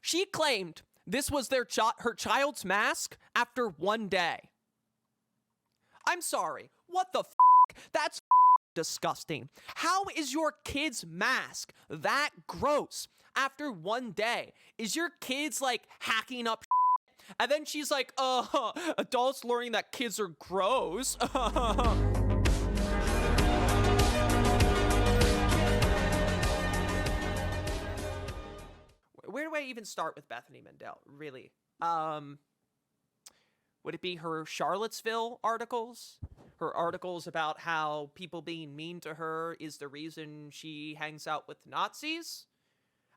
She claimed this was her child's mask after one day. I'm sorry. What the f***? That's disgusting. How is your kid's mask that gross after one day? Is your kid's like hacking up shit? And then she's like, adults learning that kids are gross. Where do I even start with Bethany Mandel, really? Would it be her Charlottesville articles? Her articles about how people being mean to her is the reason she hangs out with Nazis?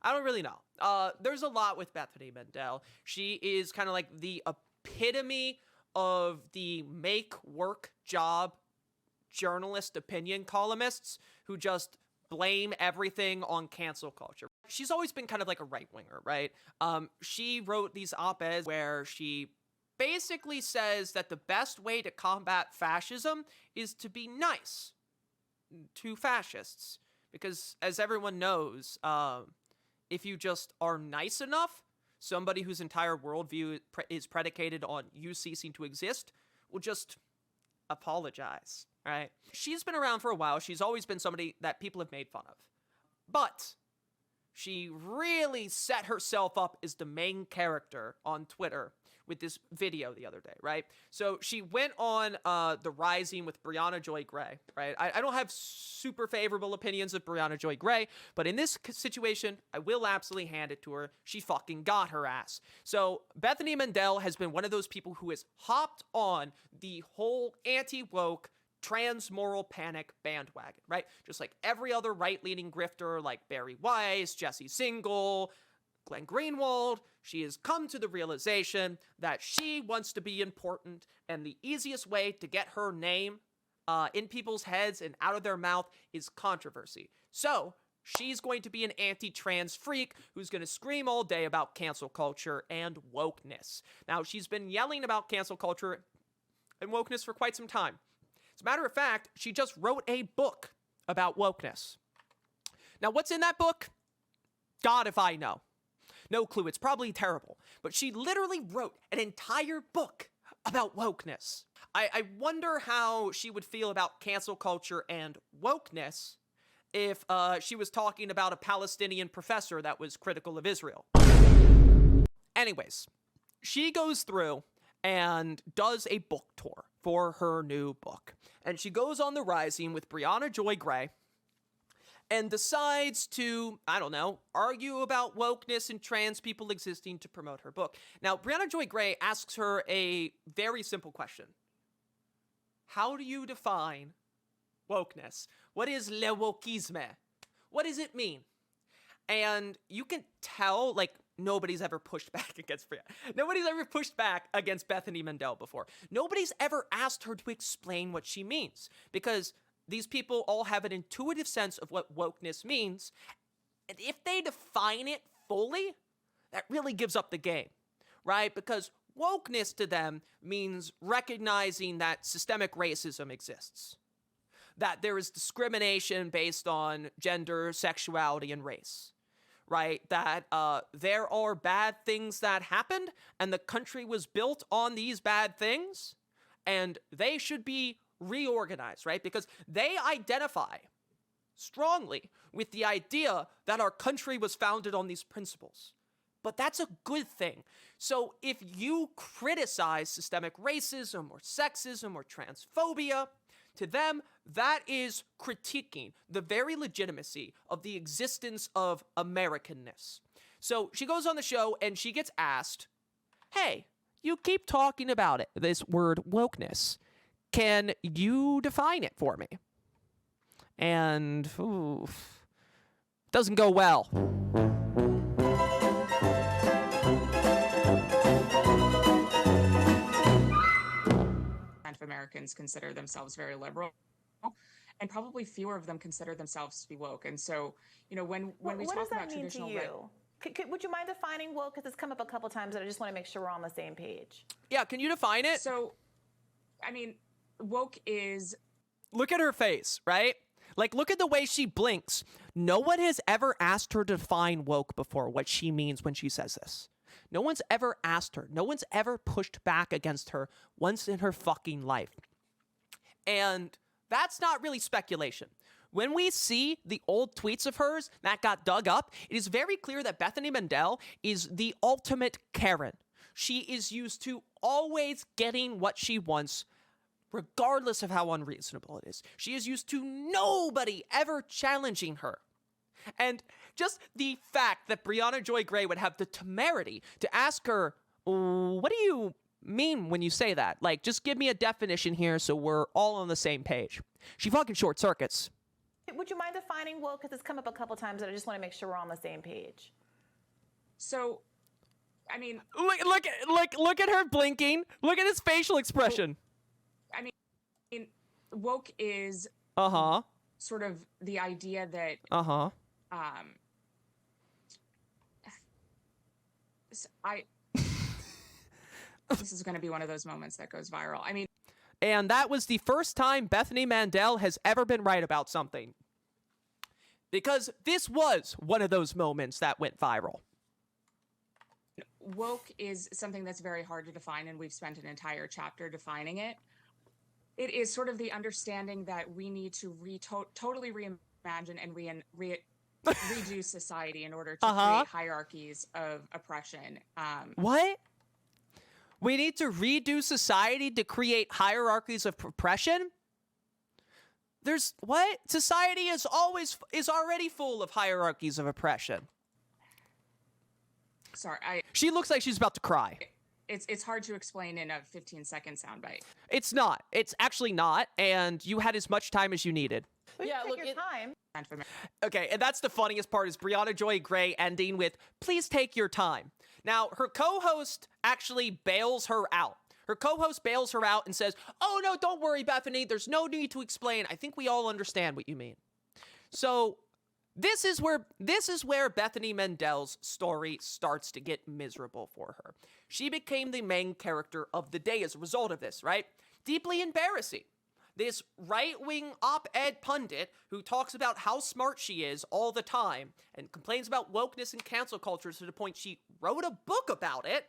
I don't really know. There's a lot with Bethany Mandel. She is kind of like the epitome of the make-work job journalist opinion columnists who just blame everything on cancel culture. She's always been kind of like a right-winger, right? She wrote these op-eds where she basically says that the best way to combat fascism is to be nice to fascists. Because as everyone knows, if you just are nice enough, somebody whose entire worldview is predicated on you ceasing to exist will just apologize, right? She's been around for a while. She's always been somebody that people have made fun of. But she really set herself up as the main character on Twitter with this video the other day, right? So she went on The Rising with Brianna Joy Gray, right? I don't have super favorable opinions of Brianna Joy Gray, but in this situation, I will absolutely hand it to her. She fucking got her ass. So Bethany Mandel has been one of those people who has hopped on the whole anti-woke trans moral panic bandwagon, right? Just like every other right-leaning grifter like Barry Weiss, Jesse Singal, Glenn Greenwald, she has come to the realization that she wants to be important, and the easiest way to get her name in people's heads and out of their mouth is controversy. So she's going to be an anti-trans freak who's going to scream all day about cancel culture and wokeness. Now, she's been yelling about cancel culture and wokeness for quite some time. As a matter of fact, she just wrote a book about wokeness. Now, what's in that book? God if I know. No clue. It's probably terrible. But she literally wrote an entire book about wokeness. I wonder how she would feel about cancel culture and wokeness if she was talking about a Palestinian professor that was critical of Israel. Anyways, she goes through and does a book tour for her new book. And she goes on The Rising with Brianna Joy Gray and decides to, I don't know, argue about wokeness and trans people existing to promote her book. Now, Brianna Joy Gray asks her a very simple question. How do you define wokeness? What is le wokisme? What does it mean? And you can tell, like, nobody's ever pushed back against Brianna. Nobody's ever pushed back against Bethany Mandel before. Nobody's ever asked her to explain what she means, because these people all have an intuitive sense of what wokeness means, and if they define it fully, that really gives up the game, right? Because wokeness to them means recognizing that systemic racism exists, that there is discrimination based on gender, sexuality, and race, right? That there are bad things that happened, and the country was built on these bad things, and they should be reorganized, right? Because they identify strongly with the idea that our country was founded on these principles. But that's a good thing. So if you criticize systemic racism or sexism or transphobia, to them, that is critiquing the very legitimacy of the existence of Americanness. So she goes on the show and she gets asked, hey, you keep talking about it, this word wokeness. Can you define it for me? And, doesn't go well. Of Americans consider themselves very liberal, and probably fewer of them consider themselves to be woke. And so, you know, when we talk about traditional, would you mind defining woke? Because it's come up a couple times, and I just want to make sure we're on the same page. Yeah, can you define it? So, I mean, woke is... Look at her face, right? Like, look at the way she blinks. No one has ever asked her to define woke before, what she means when she says this. No one's ever asked her. No one's ever pushed back against her once in her fucking life. And that's not really speculation. When we see the old tweets of hers that got dug up, it is very clear that Bethany Mandel is the ultimate Karen. She is used to always getting what she wants, regardless of how unreasonable it is. She is used to nobody ever challenging her. And just the fact that Brianna Joy Gray would have the temerity to ask her, what do you mean when you say that? Like, just give me a definition here so we're all on the same page. She fucking short circuits. Would you mind defining woke? Because it's come up a couple times, and I just want to make sure we're on the same page. So, I mean, look at her blinking. Look at his facial expression. I mean, woke is sort of the idea that this is going to be one of those moments that goes viral. I mean, and that was the first time Bethany Mandel has ever been right about something. Because this was one of those moments that went viral. Woke is something that's very hard to define, and we've spent an entire chapter defining it. It is sort of the understanding that we need to totally reimagine and redo society in order to create hierarchies of oppression. What? We need to redo society to create hierarchies of oppression? There's what? Society is already full of hierarchies of oppression. Sorry, she looks like she's about to cry. It's hard to explain in a 15-second soundbite. It's not. It's actually not, and you had as much time as you needed. Yeah, look, your time. Okay, and that's the funniest part is Brianna Joy Gray ending with, please take your time. Now, her co-host actually bails her out. Her co-host bails her out and says, oh, no, don't worry, Bethany. There's no need to explain. I think we all understand what you mean. So this is where Bethany Mandel's story starts to get miserable for her. She became the main character of the day as a result of this, right? Deeply embarrassing. This right-wing op-ed pundit who talks about how smart she is all the time and complains about wokeness and cancel culture to the point she wrote a book about it,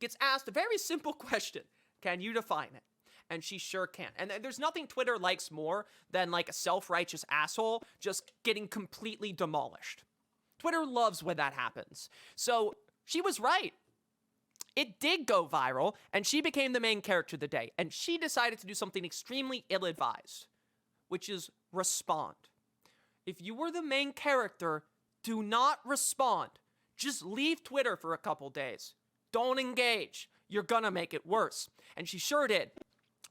gets asked a very simple question. Can you define it? And she sure can. And there's nothing Twitter likes more than like a self-righteous asshole just getting completely demolished. Twitter loves when that happens. So she was right. It did go viral, and she became the main character of the day. And she decided to do something extremely ill-advised, which is respond. If you were the main character, do not respond. Just leave Twitter for a couple days. Don't engage. You're gonna make it worse. And she sure did.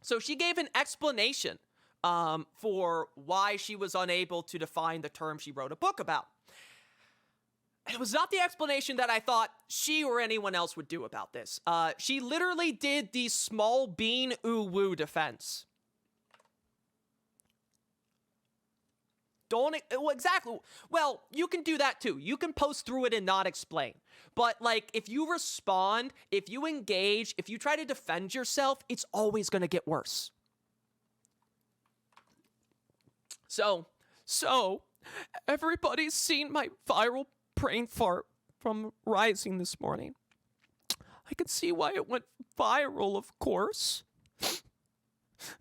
So she gave an explanation for why she was unable to define the term she wrote a book about. It was not the explanation that I thought she or anyone else would do about this. She literally did the small bean ooh-woo defense. Exactly. Well, you can do that too. You can post through it and not explain. But, like, if you respond, if you engage, if you try to defend yourself, it's always going to get worse. So, everybody's seen my viral brain fart from Rising this morning. I can see why it went viral, of course.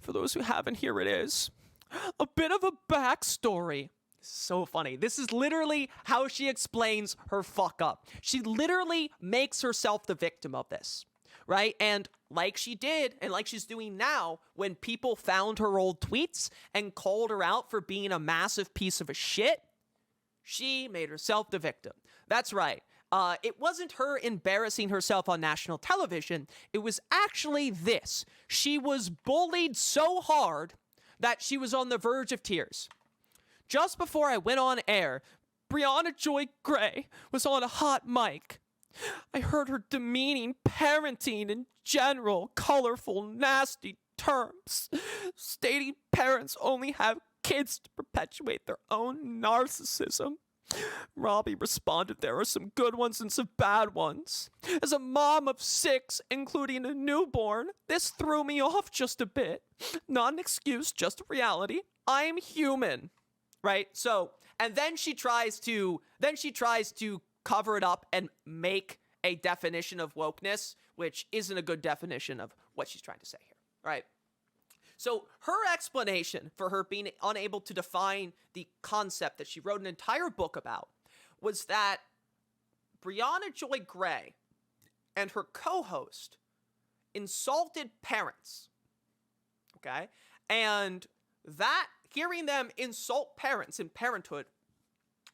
For those who haven't, here it is. A bit of a backstory. So funny. This is literally how she explains her fuck up. She literally makes herself the victim of this, right? And like she did, and like she's doing now, when people found her old tweets and called her out for being a massive piece of a shit, she made herself the victim. That's right. It wasn't her embarrassing herself on national television. It was actually this. She was bullied so hard that she was on the verge of tears. Just before I went on air, Brianna Joy Gray was on a hot mic. I heard her demeaning parenting in general, colorful, nasty terms, stating parents only have kids to perpetuate their own narcissism. Robbie responded, there are some good ones and some bad ones. As a mom of 6, including a newborn, this threw me off just a bit. Not an excuse, just a reality. I'm human, right? So, and then she tries to cover it up and make a definition of wokeness, which isn't a good definition of what she's trying to say here, right? So her explanation for her being unable to define the concept that she wrote an entire book about was that Brianna Joy Gray and her co-host insulted parents, okay? And that, hearing them insult parents in parenthood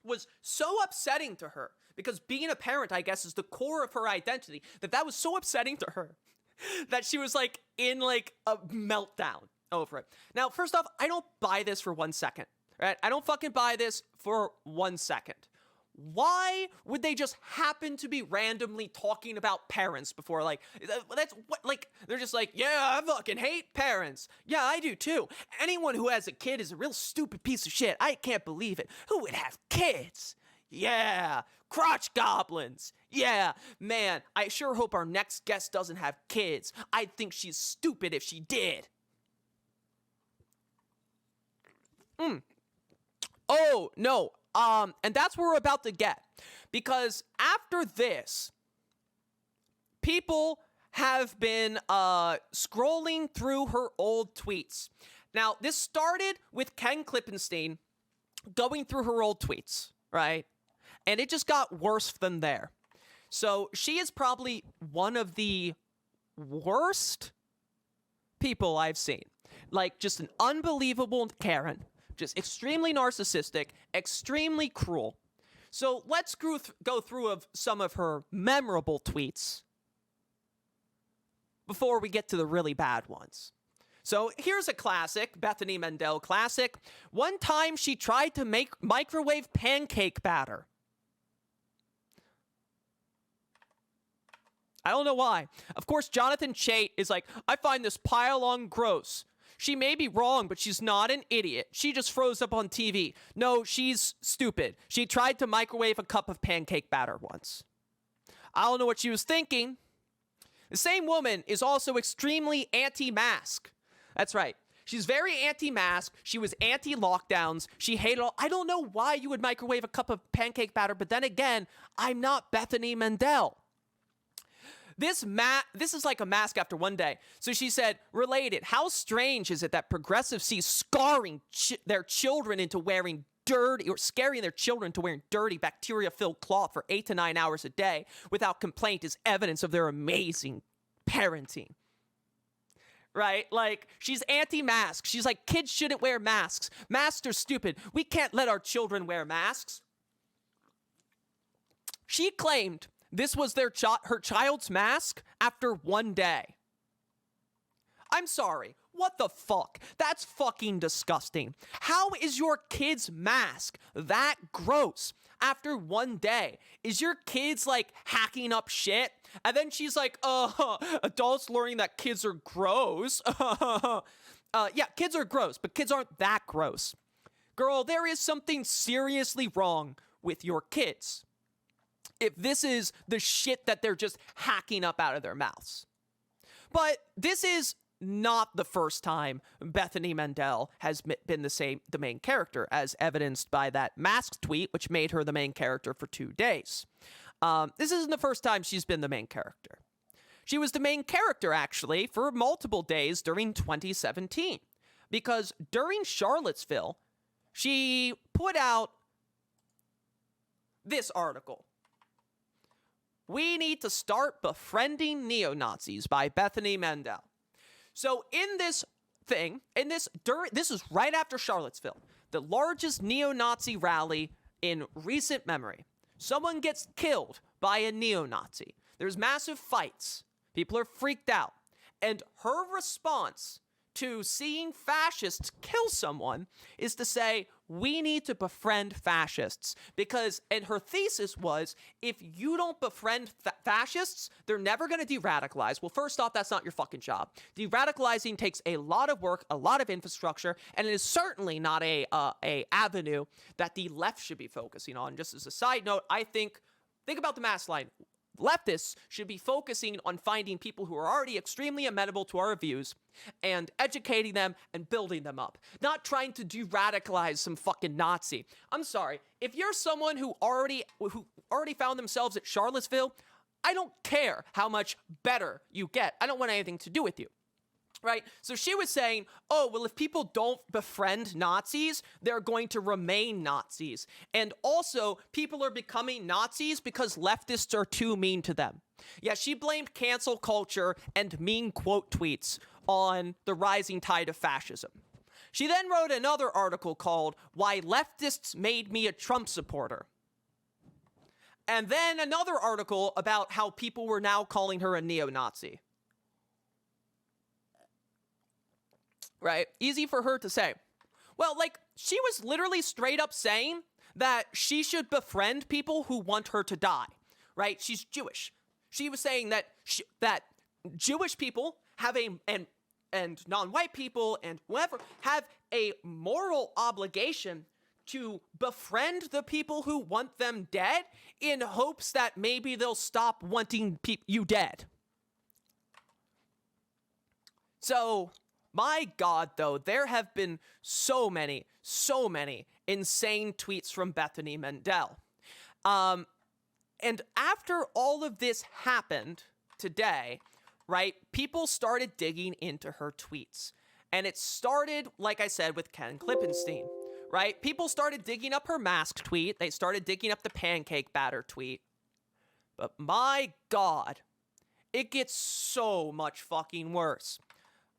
was so upsetting to her, because being a parent, I guess, is the core of her identity, that was so upsetting to her that she was like in like a meltdown over it. Now, first off, I don't buy this for 1 second, right? I don't fucking buy this for 1 second. Why would they just happen to be randomly talking about parents before? Like, that's what, like, they're just like, yeah, I fucking hate parents. Yeah, I do too. Anyone who has a kid is a real stupid piece of shit. I can't believe it. Who would have kids? Yeah, crotch goblins. Yeah, man, I sure hope our next guest doesn't have kids. I'd think she's stupid if she did. Oh, no. And that's where we're about to get. Because after this, people have been scrolling through her old tweets. Now, this started with Ken Klippenstein going through her old tweets, right? And it just got worse from there. So she is probably one of the worst people I've seen. Like, just an unbelievable Karen. Just extremely narcissistic, extremely cruel. So let's go through of some of her memorable tweets before we get to the really bad ones. So here's a classic, Bethany Mandel classic. One time she tried to make microwave pancake batter. I don't know why. Of course, Jonathan Chait is like, I find this pile-on gross. She may be wrong, but she's not an idiot. She just froze up on TV. No, she's stupid. She tried to microwave a cup of pancake batter once. I don't know what she was thinking. The same woman is also extremely anti-mask. That's right. She's very anti-mask. She was anti-lockdowns. She hated all. I don't know why you would microwave a cup of pancake batter, but then again, I'm not Bethany Mandel. This is like a mask after one day. So she said, related, how strange is it that progressives see scarring their children into wearing dirty, or scaring their children to wearing dirty bacteria-filled cloth for 8 to 9 hours a day without complaint is evidence of their amazing parenting. Right? Like, she's anti-mask. She's like, kids shouldn't wear masks. Masks are stupid. We can't let our children wear masks. She claimed this was her child's mask after one day. I'm sorry. What the fuck? That's fucking disgusting. How is your kid's mask that gross after one day? Is your kid's like hacking up shit? And then she's like, adults learning that kids are gross. Yeah, kids are gross, but kids aren't that gross. Girl, there is something seriously wrong with your kids if this is the shit that they're just hacking up out of their mouths. But this is not the first time Bethany Mandel has been the main character, as evidenced by that mask tweet, which made her the main character for 2 days. This isn't the first time she's been the main character. She was the main character, actually, for multiple days during 2017. Because during Charlottesville, she put out this article. We Need to Start Befriending Neo-Nazis by Bethany Mandel. So in this thing, this is right after Charlottesville, the largest neo-Nazi rally in recent memory. Someone gets killed by a neo-Nazi. There's massive fights. People are freaked out. And her response to seeing fascists kill someone is to say, we need to befriend fascists. And her thesis was, if you don't befriend fascists, they're never going to de-radicalize. Well, first off, that's not your fucking job. De-radicalizing takes a lot of work, a lot of infrastructure, and it is certainly not a avenue that the left should be focusing on. Just as a side note, I think about the mask line. leftists should be focusing on finding people who are already extremely amenable to our views and educating them and building them up, not trying to de-radicalize some fucking Nazi. I'm sorry, if you're someone who already found themselves at Charlottesville, I don't care how much better you get. I don't want anything to do with you. Right? So she was saying, oh, well, if people don't befriend Nazis, they're going to remain Nazis. And also, people are becoming Nazis because leftists are too mean to them. Yeah, she blamed cancel culture and mean quote tweets on the rising tide of fascism. She then wrote another article called Why Leftists Made Me a Trump Supporter. And then another article about how people were now calling her a neo-Nazi. Right? Easy for her to say. Well, like, she was literally straight up saying that she should befriend people who want her to die. Right? She's Jewish. She was saying that that Jewish people have and non-white people and whoever have a moral obligation to befriend the people who want them dead in hopes that maybe they'll stop wanting you dead. So, my God, though, there have been so many insane tweets from Bethany Mandel. And after all of this happened today, right, people started digging into her tweets. And it started, like I said, with Ken Klippenstein, right? People started digging up her mask tweet. They started digging up the pancake batter tweet. But my God, it gets so much fucking worse.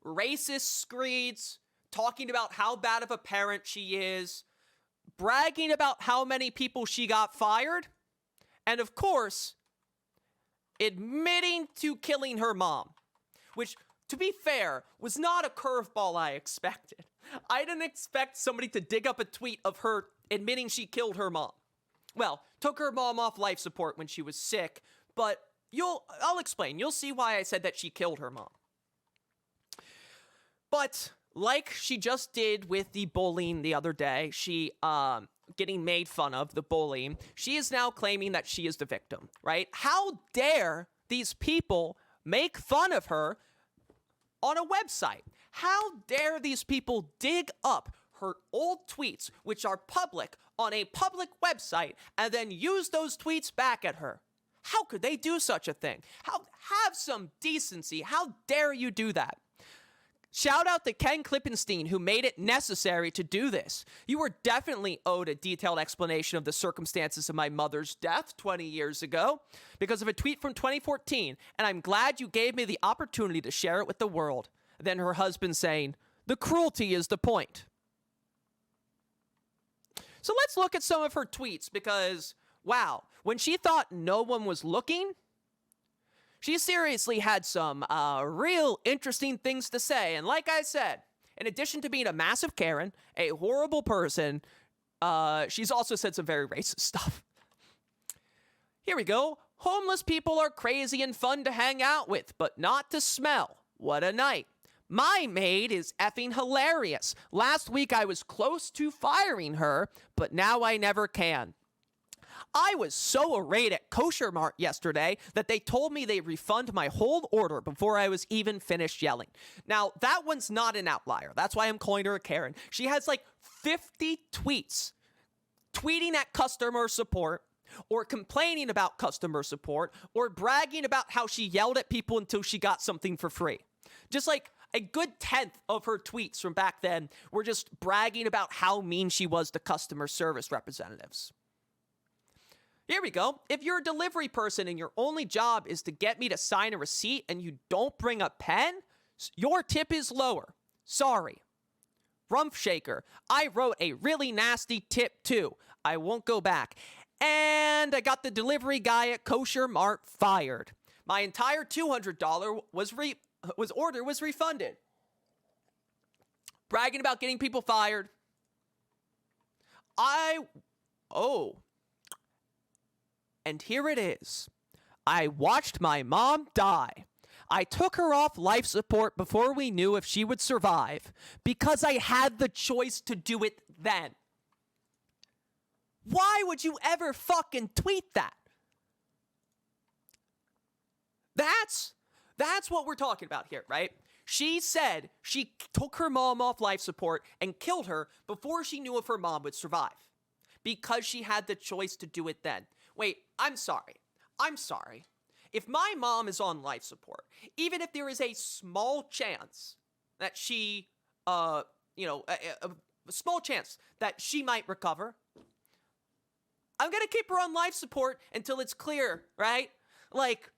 Racist screeds, talking about how bad of a parent she is, bragging about how many people she got fired, and of course, admitting to killing her mom, which, to be fair, was not a curveball I expected. I didn't expect somebody to dig up a tweet of her admitting she killed her mom. Well, took her mom off life support when she was sick, but I'll explain. You'll see why I said that she killed her mom. But like she just did with the bullying the other day, she getting made fun of, the bullying, she is now claiming that she is the victim, right? How dare these people make fun of her on a website? How dare these people dig up her old tweets, which are public, on a public website, and then use those tweets back at her? How could they do such a thing? Have some decency. How dare you do that? Shout out to Ken Klippenstein, who made it necessary to do this. You were definitely owed a detailed explanation of the circumstances of my mother's death 20 years ago because of a tweet from 2014, and I'm glad you gave me the opportunity to share it with the world. Then her husband saying, the cruelty is the point. So let's look at some of her tweets because, wow, when she thought no one was looking, she seriously had some real interesting things to say. And like I said, in addition to being a massive Karen, a horrible person, she's also said some very racist stuff. Here we go. Homeless people are crazy and fun to hang out with, but not to smell. What a night. My maid is effing hilarious. Last week I was close to firing her, but now I never can. I was so irate at Kosher Mart yesterday that they told me they'd refund my whole order before I was even finished yelling. Now, that one's not an outlier. That's why I'm calling her a Karen. She has like 50 tweets tweeting at customer support or complaining about customer support or bragging about how she yelled at people until she got something for free. Just like a good 10th of her tweets from back then were just bragging about how mean she was to customer service representatives. Here we go. If you're a delivery person and your only job is to get me to sign a receipt and you don't bring a pen, your tip is lower. Sorry. Rump shaker. I wrote a really nasty tip too. I won't go back. And I got the delivery guy at Kosher Mart fired. My entire $200 order was refunded. Bragging about getting people fired. And here it is. I watched my mom die. I took her off life support before we knew if she would survive because I had the choice to do it then. Why would you ever fucking tweet that? That's what we're talking about here, right? She said she took her mom off life support and killed her before she knew if her mom would survive because she had the choice to do it then. Wait, I'm sorry. If my mom is on life support, even if there is a small chance that she, a small chance that she might recover, I'm going to keep her on life support until it's clear, right? Like,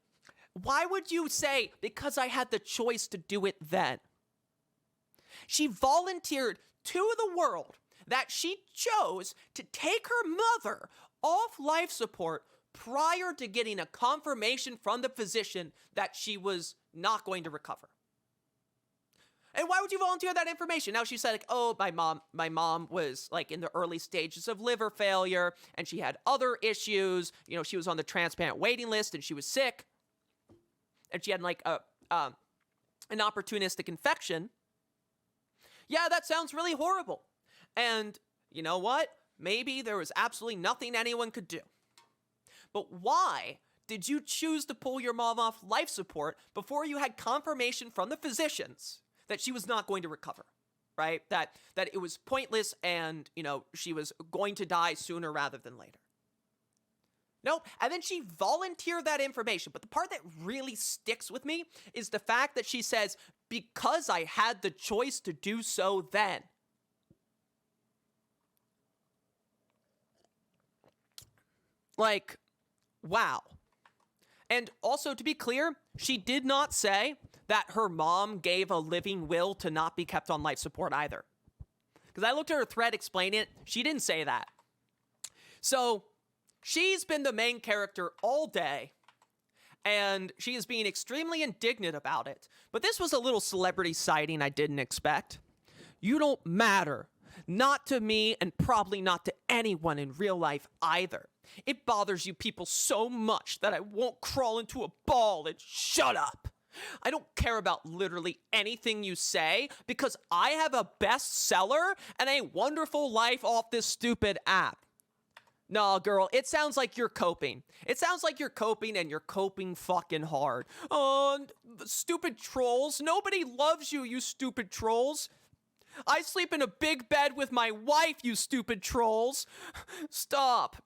why would you say, because I had the choice to do it then? She volunteered to the world that she chose to take her mother off life support prior to getting a confirmation from the physician that she was not going to recover. And why would you volunteer that information? Now she said, like, oh, my mom was like in the early stages of liver failure and she had other issues. You know, she was on the transplant waiting list and she was sick. And she had like an opportunistic infection. Yeah, that sounds really horrible. And you know what? Maybe there was absolutely nothing anyone could do. But why did you choose to pull your mom off life support before you had confirmation from the physicians that she was not going to recover, right? That it was pointless and, you know, she was going to die sooner rather than later. Nope. And then she volunteered that information. But the part that really sticks with me is the fact that she says, because I had the choice to do so then. Like, wow. And also, to be clear, she did not say that her mom gave a living will to not be kept on life support either. Because I looked at her thread explaining it. She didn't say that. So she's been the main character all day, and she is being extremely indignant about it. But this was a little celebrity sighting I didn't expect. You don't matter. Not to me, and probably not to anyone in real life either. It bothers you people so much that I won't crawl into a ball and shut up. I don't care about literally anything you say because I have a bestseller and a wonderful life off this stupid app. Nah, girl, it sounds like you're coping. It sounds like you're coping and you're coping fucking hard. Oh, stupid trolls. Nobody loves you, you stupid trolls. I sleep in a big bed with my wife, you stupid trolls. Stop.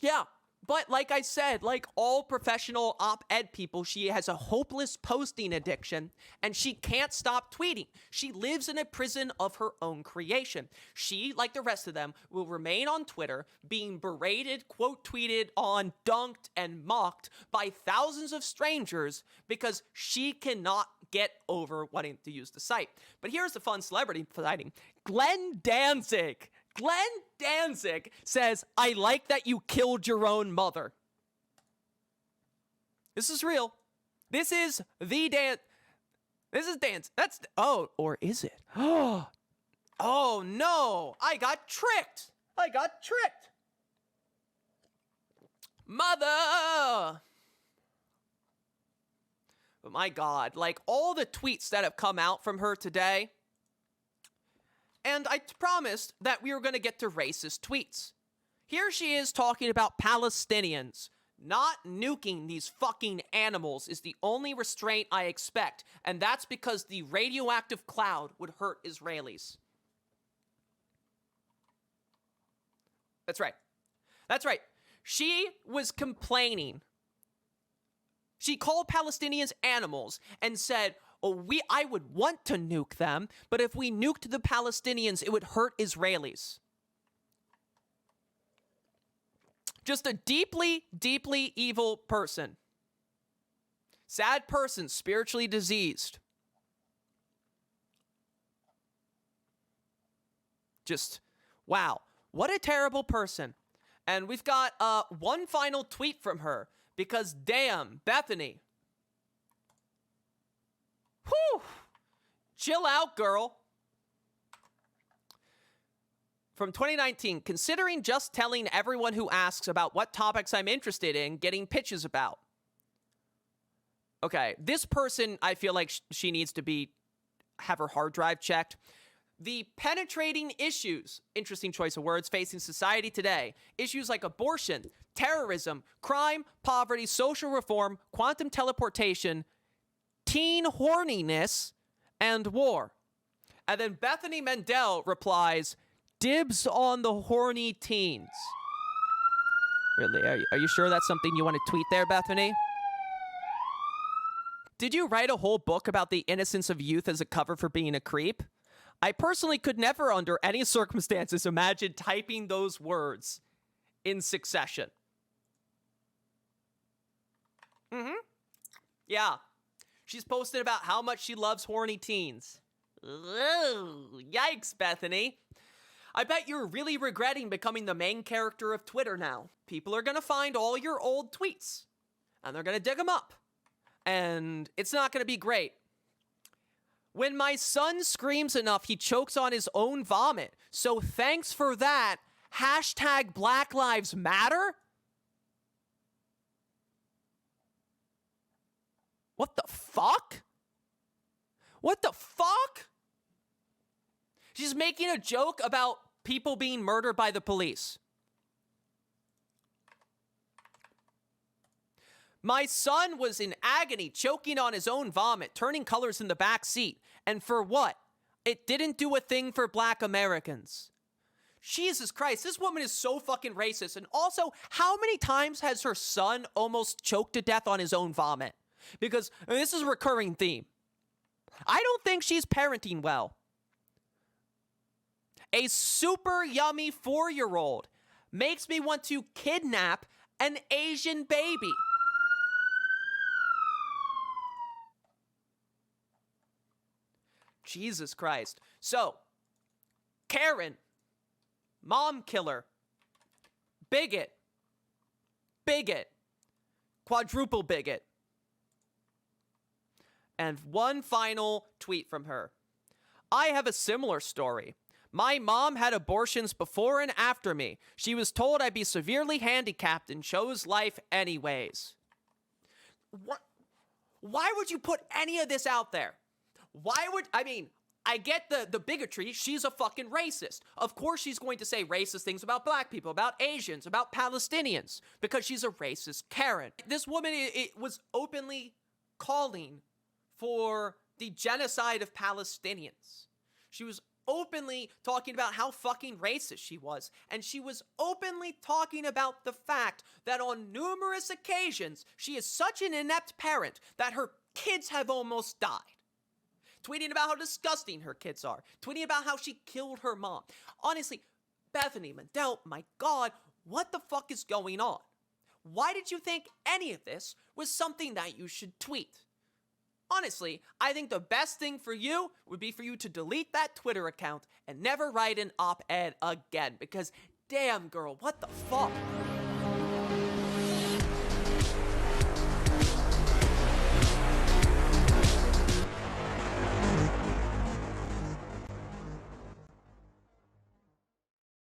Yeah, but like I said, like all professional op-ed people, she has a hopeless posting addiction, and she can't stop tweeting. She lives in a prison of her own creation. She, like the rest of them, will remain on Twitter, being berated, quote tweeted on, dunked, and mocked by thousands of strangers because she cannot get over wanting to use the site. But here's the fun celebrity sighting. Glenn Danzig says, I like that you killed your own mother. This is real. This is the dance. This is dance. That's, oh, or is it? Oh no, I got tricked. Mother. But my God, like all the tweets that have come out from her today, and I promised that we were going to get to racist tweets. Here she is talking about Palestinians. Not nuking these fucking animals is the only restraint I expect, and that's because the radioactive cloud would hurt Israelis. That's right. She was complaining. She called Palestinians animals and said, oh, I would want to nuke them, but if we nuked the Palestinians, it would hurt Israelis. Just a deeply, deeply evil person. Sad person, spiritually diseased. Just, wow. What a terrible person. And we've got one final tweet from her, because damn, Bethany. Whew. Chill out, girl. From 2019, considering just telling everyone who asks about what topics I'm interested in, getting pitches about. Okay, this person, I feel like she needs to have her hard drive checked. the penetrating issues, interesting choice of words, facing society today, issues like abortion, terrorism, crime, poverty, social reform, quantum teleportation, teen horniness, and war. And then Bethany Mandel replies, dibs on the horny teens. Really? Are you sure that's something you want to tweet there, Bethany? Did you write a whole book about the innocence of youth as a cover for being a creep? I personally could never, under any circumstances, imagine typing those words in succession. Yeah. She's posted about how much she loves horny teens. Ugh, yikes, Bethany. I bet you're really regretting becoming the main character of Twitter now. People are going to find all your old tweets, and they're going to dig them up. And it's not going to be great. When my son screams enough, he chokes on his own vomit. So thanks for that. Hashtag Black Lives Matter? What the fuck? What the fuck? She's making a joke about people being murdered by the police. My son was in agony, choking on his own vomit, turning colors in the back seat. And for what? It didn't do a thing for Black Americans. Jesus Christ, this woman is so fucking racist. And also, how many times has her son almost choked to death on his own vomit? Because this is a recurring theme. I don't think she's parenting well. A super yummy 4-year-old makes me want to kidnap an Asian baby. Jesus Christ. So, Karen, mom killer, bigot, quadruple bigot. And one final tweet from her. I have a similar story. My mom had abortions before and after me. She was told I'd be severely handicapped and chose life anyways. What? Why would you put any of this out there? I get the bigotry. She's a fucking racist. Of course she's going to say racist things about black people, about Asians, about Palestinians, because she's a racist Karen. This woman was openly calling for the genocide of Palestinians. She was openly talking about how fucking racist she was. And she was openly talking about the fact that on numerous occasions, she is such an inept parent that her kids have almost died. Tweeting about how disgusting her kids are. Tweeting about how she killed her mom. Honestly, Bethany Mandel, my God, what the fuck is going on? Why did you think any of this was something that you should tweet? Honestly, I think the best thing for you would be for you to delete that Twitter account and never write an op-ed again. Because, damn girl, what the fuck?